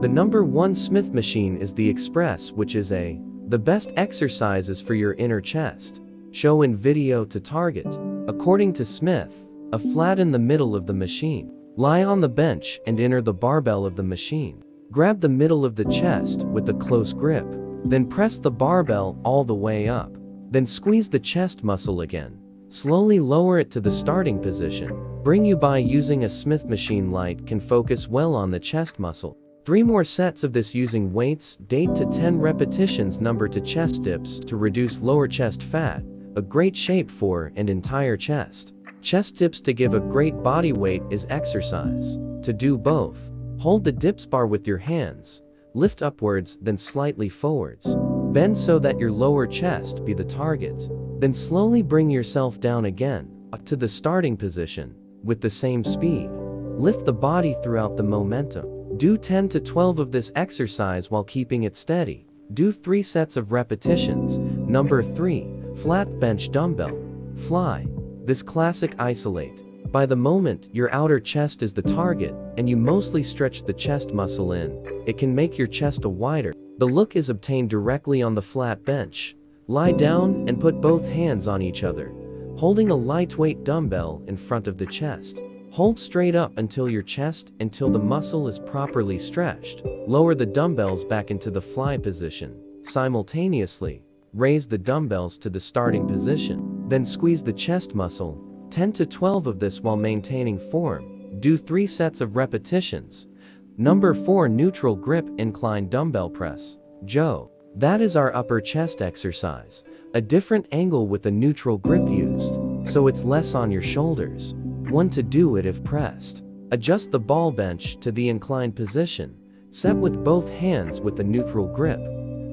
The number one Smith machine is the Express, which is the best exercises for your inner chest. Show in video to target. According to Smith, a flat in the middle of the machine. Lie on the bench and enter the barbell of the machine. Grab the middle of the chest with a close grip. Then press the barbell all the way up. Then squeeze the chest muscle again. Slowly lower it to the starting position. Bring you by using a Smith machine light can focus well on the chest muscle. 3 more sets of this using weights, 8 to 10 repetitions number to chest dips to reduce lower chest fat, a great shape for and entire chest. Chest dips to give a great body weight is exercise. To do both, hold the dips bar with your hands, lift upwards then slightly forwards. Bend so that your lower chest be the target. Then slowly bring yourself down again, to the starting position, with the same speed. Lift the body throughout the momentum. Do 10 to 12 of this exercise while keeping it steady. Do 3 sets of repetitions. Number 3, flat bench dumbbell fly. This classic isolate. By the moment your outer chest is the target, and you mostly stretch the chest muscle in, it can make your chest a wider. The look is obtained directly on the flat bench. Lie down and put both hands on each other, holding a lightweight dumbbell in front of the chest. Hold straight up until the muscle is properly stretched. Lower the dumbbells back into the fly position. Simultaneously, raise the dumbbells to the starting position. Then squeeze the chest muscle. 10 to 12 of this while maintaining form. Do 3 sets of repetitions. Number 4, neutral grip incline dumbbell press. Joe. That is our upper chest exercise. A different angle with a neutral grip used, so it's less on your shoulders. 1 to do it if pressed. Adjust the ball bench to the inclined position. Set with both hands with a neutral grip.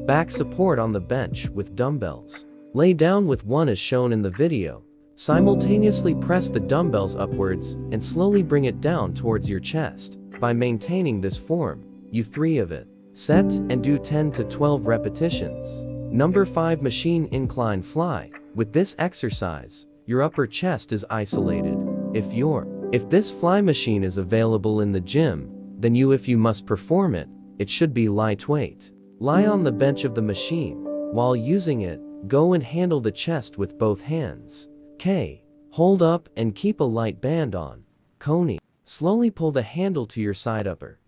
Back support on the bench with dumbbells. Lay down with 1 as shown in the video. Simultaneously press the dumbbells upwards and slowly bring it down towards your chest. By maintaining this form, you 3 of it. Set and do 10 to 12 repetitions. Number 5, machine incline fly. With this exercise, your upper chest is isolated. If this fly machine is available in the gym, then if you must perform it, it should be lightweight. Lie on the bench of the machine. While using it, go and handle the chest with both hands. Hold up and keep a light band on. Coney. Slowly pull the handle to your side upper.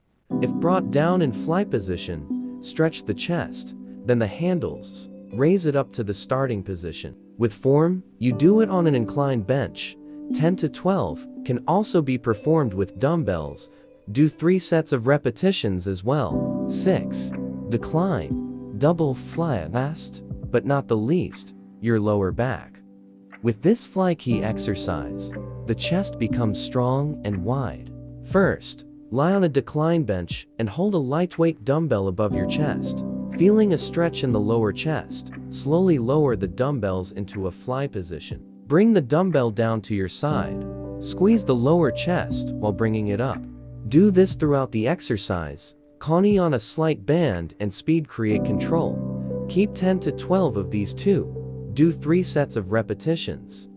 If brought down in fly position, stretch the chest, then the handles. Raise it up to the starting position. With form, you do it on an inclined bench. 10 to 12 can also be performed with dumbbells. Do 3 sets of repetitions as well. 6. Decline double fly. Last, but not the least, your lower back. With this fly key exercise, the chest becomes strong and wide. First, lie on a decline bench and hold a lightweight dumbbell above your chest. Feeling a stretch in the lower chest, slowly lower the dumbbells into a fly position. Bring the dumbbell down to your side. Squeeze the lower chest while bringing it up. Do this throughout the exercise. Coney on a slight band and speed create control. Keep 10 to 12 of these too. Do 3 sets of repetitions.